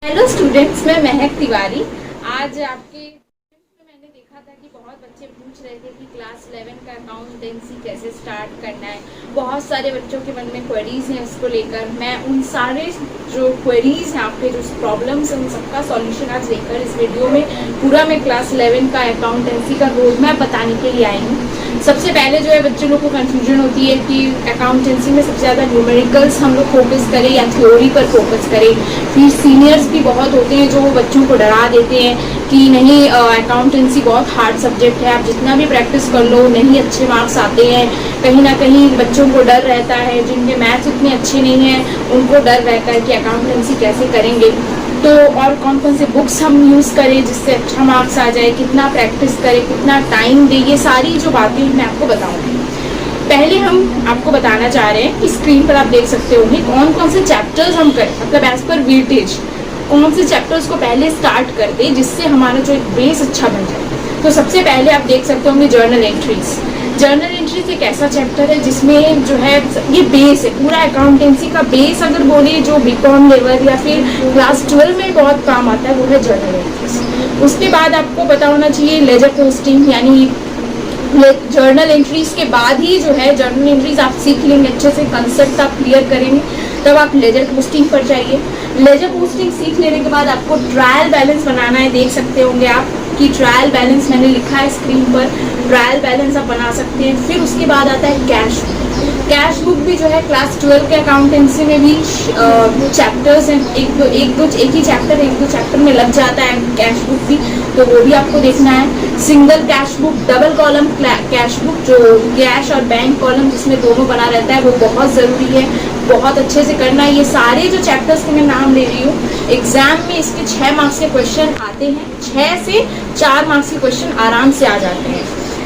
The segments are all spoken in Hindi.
हेलो स्टूडेंट्स, मैं महक तिवारी। आज आपके में मैंने देखा था कि बहुत बच्चे पूछ रहे थे कि क्लास 11 का अकाउंटेंसी कैसे स्टार्ट करना है। बहुत सारे बच्चों के मन में क्वेरीज हैं उसको लेकर। मैं उन सारे जो क्वेरीज हैं, आपके जो प्रॉब्लम्स हैं, उन सबका सॉल्यूशन आज लेकर इस वीडियो में पूरा मैं क्लास 11 का अकाउंटेंसी का रोड मैप बताने के लिए आई हूँ। सबसे पहले जो है बच्चों लोग को कंफ्यूजन होती है कि अकाउंटेंसी में सबसे ज़्यादा न्यूमेरिकल्स हम लोग फोकस करें या थ्योरी पर फोकस करें। फिर सीनियर्स भी बहुत होते हैं जो बच्चों को डरा देते हैं कि नहीं, अकाउंटेंसी बहुत हार्ड सब्जेक्ट है, आप जितना भी प्रैक्टिस कर लो नहीं अच्छे मार्क्स आते हैं। कहीं ना कहीं बच्चों को डर रहता है, जिनके मैथ्स उतने अच्छे नहीं हैं उनको डर रहता है कि अकाउंटेंसी कैसे करेंगे, तो और कौन कौन से बुक्स हम यूज़ करें जिससे अच्छा मार्क्स आ जाए, कितना प्रैक्टिस करें, कितना टाइम दें, ये सारी जो बातें मैं आपको बताऊंगी। पहले हम आपको बताना चाह रहे हैं कि स्क्रीन पर आप देख सकते होंगे कौन कौन से चैप्टर्स हम करें, मतलब एज पर वेटेज कौन से चैप्टर्स को पहले स्टार्ट कर दें जिससे हमारा जो एक बेस अच्छा बन जाए। तो सबसे पहले आप देख सकते होंगे जर्नल एंट्रीज। जर्नल एंट्रीज एक ऐसा चैप्टर है जिसमें जो है ये बेस है, पूरा अकाउंटेंसी का बेस अगर बोले जो बीकॉम लेवल या फिर क्लास 12 में बहुत काम आता है वो है जर्नल एंट्रीज। उसके बाद आपको पता होना चाहिए लेजर पोस्टिंग, यानी जर्नल एंट्रीज के बाद ही जो है जर्नल एंट्रीज आप सीख लेंगे अच्छे से, कंसेप्ट आप क्लियर करेंगे, तब आप लेजर पोस्टिंग पर जाइए। लेजर पोस्टिंग सीख लेने के बाद आपको ट्रायल बैलेंस बनाना है। देख सकते होंगे आप कि ट्रायल बैलेंस मैंने लिखा है स्क्रीन पर, ट्रायल बैलेंस आप बना सकते हैं। फिर उसके बाद आता है कैश बुक। कैश बुक भी जो है क्लास 12 के अकाउंटेंसी में भी चैप्टर्स हैं, एक ही चैप्टर, एक दो चैप्टर में लग जाता है कैश बुक भी, तो वो भी आपको देखना है। Single cash book, double column cash book, जो कैश और बैंक कॉलम जिसमें दोनों बना रहता है, वो बहुत ज़रूरी है, बहुत अच्छे से करना है। ये सारे जो चैप्टर्स के मैं नाम ले रही हूँ, एग्जाम में इसके 6 मार्क्स के क्वेश्चन आते हैं, 6 से 4 मार्क्स के क्वेश्चन आराम से आ जाते हैं।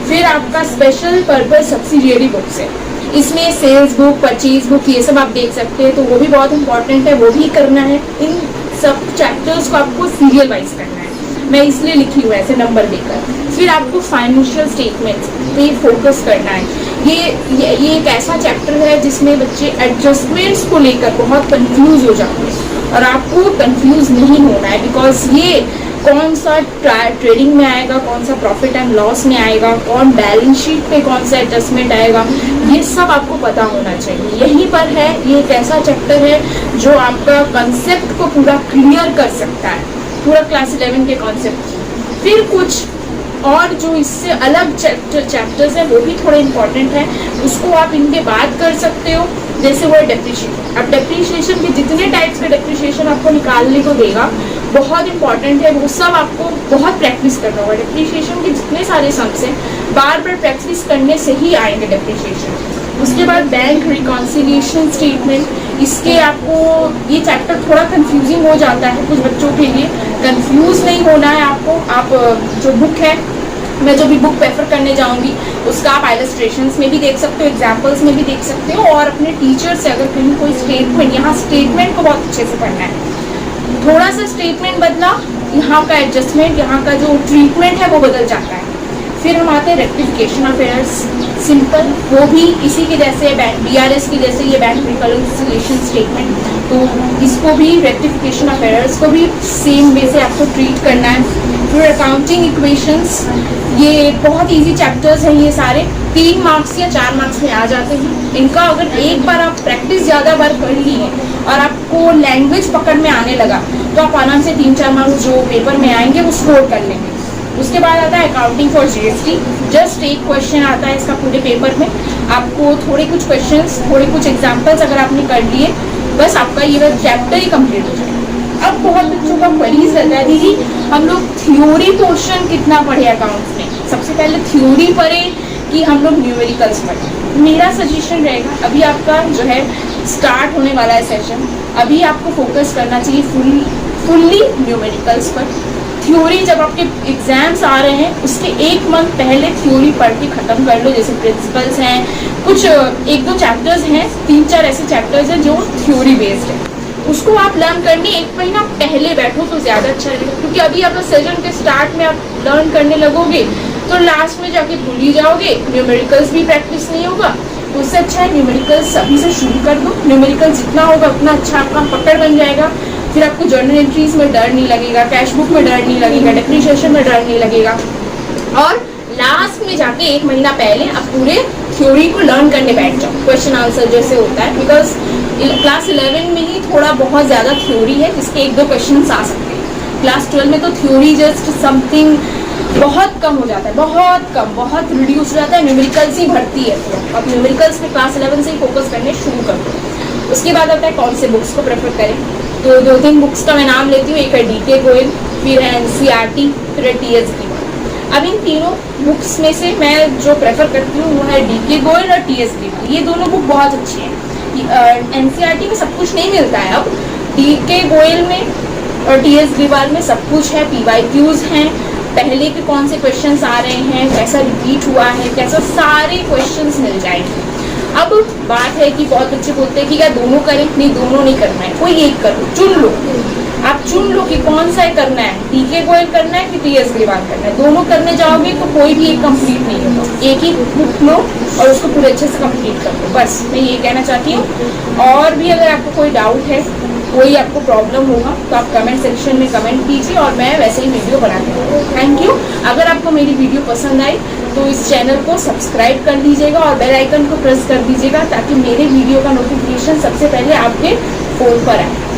फिर आपका स्पेशल पर्पस सब्सिडियरी बुक्स है, इसमें सेल्स बुक, परचेज बुक, ये सब आप देख सकते हैं, तो वो भी बहुत इंपॉर्टेंट है, वो भी करना है। इन सब चैप्टर्स को आपको सीरियल वाइज करना है, मैं इसलिए लिखी हूँ ऐसे नंबर देकर। फिर आपको फाइनेंशियल स्टेटमेंट्स पे फोकस करना है। ये एक ऐसा चैप्टर है जिसमें बच्चे एडजस्टमेंट्स को लेकर बहुत कंफ्यूज हो जाते हैं, और आपको कंफ्यूज नहीं होना है, बिकॉज ये कौन सा ट्रेडिंग में आएगा, कौन सा प्रॉफिट एंड लॉस में आएगा, कौन बैलेंस शीट पे कौन सा एडजस्टमेंट आएगा, ये सब आपको पता होना चाहिए। यहीं पर है, ये एक ऐसा चैप्टर है जो आपका कंसेप्ट को पूरा क्लियर कर सकता है, पूरा क्लास 11 के कॉन्सेप्ट। फिर कुछ और जो इससे अलग चैप्टर्स हैं वो भी थोड़े इंपॉर्टेंट हैं, उसको आप इनके बाद कर सकते हो। जैसे वो डेप्रिशिएशन, अब डेप्रिशिएशन के जितने टाइप्स के डेप्रिशिएशन आपको निकालने को देगा, बहुत इंपॉर्टेंट है, वो सब आपको बहुत प्रैक्टिस करना होगा। डेप्रिशिएशन के जितने सारे सम्स हैं बार बार प्रैक्टिस करने से ही आएंगे डेप्रिशिएशन। उसके बाद बैंक रिकॉन्सिलिएशन स्टेटमेंट, इसके आपको ये चैप्टर थोड़ा कंफ्यूजिंग हो जाता है कुछ बच्चों के लिए, कंफ्यूज नहीं होना है आपको। आप जो बुक है, मैं जो भी बुक प्रेफर करने जाऊंगी उसका आप इलस्ट्रेशंस में भी देख सकते हो, एग्जाम्पल्स में भी देख सकते हो, और अपने टीचर से अगर कहीं कोई स्टेटमेंट, यहाँ स्टेटमेंट को बहुत अच्छे से पढ़ना है, थोड़ा सा स्टेटमेंट बदला, यहाँ का एडजस्टमेंट, यहाँ का जो ट्रीटमेंट है वो बदल जाता है। फिर हम आते हैं रेक्टिफिकेशन ऑफ एरर्स, सिंपल, वो भी इसी के जैसे BRS की जैसे ये बैंक रिकॉन्सिलिएशन स्टेटमेंट, तो इसको भी रेक्टिफिकेशन ऑफ एरर्स को भी सेम वे से आपको ट्रीट करना है। फिर अकाउंटिंग इक्वेशंस, ये बहुत इजी चैप्टर्स हैं, ये सारे 3 मार्क्स या 4 मार्क्स में आ जाते हैं। इनका अगर एक बार आप प्रैक्टिस ज़्यादा बार कर ली है और आपको लैंग्वेज पकड़ में आने लगा तो आप आराम से 3-4 मार्क्स जो पेपर में आएंगे वो स्कोर कर लेंगे। उसके बाद आता है अकाउंटिंग फॉर GST, जस्ट एक क्वेश्चन आता है इसका पूरे पेपर में, आपको थोड़े कुछ क्वेश्चंस, थोड़े कुछ एग्जांपल्स अगर आपने कर लिए, बस आपका ये चैप्टर ही कंप्लीट हो जाएगा। अब बहुत बच्चों का क्वेरीज रहता है, दीदी हम लोग थ्योरी पोर्शन कितना पढ़े अकाउंट्स में, सबसे पहले थ्योरी पढ़े कि हम लोग न्यूमेरिकल्स पढ़े। मेरा सजेशन रहेगा, अभी आपका जो है स्टार्ट होने वाला है सेशन, अभी आपको फोकस करना चाहिए फुल्ली न्यूमेरिकल्स पर। थ्योरी जब आपके एग्जाम्स आ रहे हैं उसके 1 मंथ पहले थ्योरी पढ़ के ख़त्म कर लो, जैसे प्रिंसिपल्स हैं, कुछ 1-2 चैप्टर्स हैं, 3-4 ऐसे चैप्टर्स हैं जो थ्योरी बेस्ड है, उसको आप लर्न करने 1 महीना पहले बैठो तो ज़्यादा अच्छा रहेगा। क्योंकि अभी आप सेशन के स्टार्ट में आप लर्न करने लगोगे तो लास्ट में जाके भूल ही जाओगे, न्यूमेरिकल्स भी प्रैक्टिस नहीं होगा। तो उससे अच्छा है न्यूमेरिकल्स अभी से शुरू कर दो, न्यूमेरिकल्स जितना होगा उतना अच्छा आपका पकड़ बन जाएगा, फिर आपको जर्नल एंट्रीज में डर नहीं लगेगा, कैश बुक में डर नहीं लगेगा, डेप्रिसिएशन में डर नहीं लगेगा। और लास्ट में जाके 1 महीना पहले आप पूरे थ्योरी को लर्न करने बैठ जाओ, क्वेश्चन आंसर जैसे होता है, बिकॉज क्लास 11 में ही थोड़ा बहुत ज़्यादा थ्योरी है जिसके 1-2 क्वेश्चन आ सकते हैं। क्लास 12 में तो थ्योरी जस्ट समथिंग बहुत कम हो जाता है, बहुत कम, बहुत रिड्यूस हो जाता है, न्यूमेरिकल्स ही भरती है। तो अब न्यूमेरिकल्स पे क्लास 11 से ही फोकस करने शुरू कर दो। उसके बाद आता है कौन से बुक्स को प्रेफर करें, तो 2-3 बुक्स का मैं नाम लेती हूँ। एक है डीके गोयल, फिर है एनसीईआरटी, फिर है टीएसबी। अब इन तीनों बुक्स में से मैं जो प्रेफर करती हूँ वो है डीके गोयल और टीएसबी। ये दोनों बुक बहुत अच्छी हैं। एनसीईआरटी में सब कुछ नहीं मिलता है, अब डीके गोयल में और टीएसबी में सब कुछ है, पीवाईक्यूज हैं, पहले के कौन से क्वेश्चंस आ रहे हैं, कैसा रिपीट हुआ है, कैसा, सारे क्वेश्चंस मिल जाएंगे। अब बात है कि बहुत बच्चे बोलते हैं कि क्या दोनों करें, नहीं दोनों नहीं करना है, कोई एक करो, चुन लो। आप चुन लो कि कौन सा करना है, डीके गोयल करना है कि टीएसबी करना है। दोनों करने जाओगे तो कोई भी एक कंप्लीट नहीं होगा, एक ही बुक लो और उसको पूरे अच्छे से कंप्लीट कर दो, बस मैं ये कहना चाहती हूँ। और भी अगर आपको कोई डाउट है, कोई आपको प्रॉब्लम होगा तो आप कमेंट सेक्शन में कमेंट कीजिए और मैं वैसे ही वीडियो बनाती हूँ। Thank you. अगर आपको मेरी वीडियो पसंद आई तो इस चैनल को सब्सक्राइब कर लीजिएगा और बेल आइकन को प्रेस कर दीजिएगा ताकि मेरे वीडियो का नोटिफिकेशन सबसे पहले आपके फ़ोन पर आए।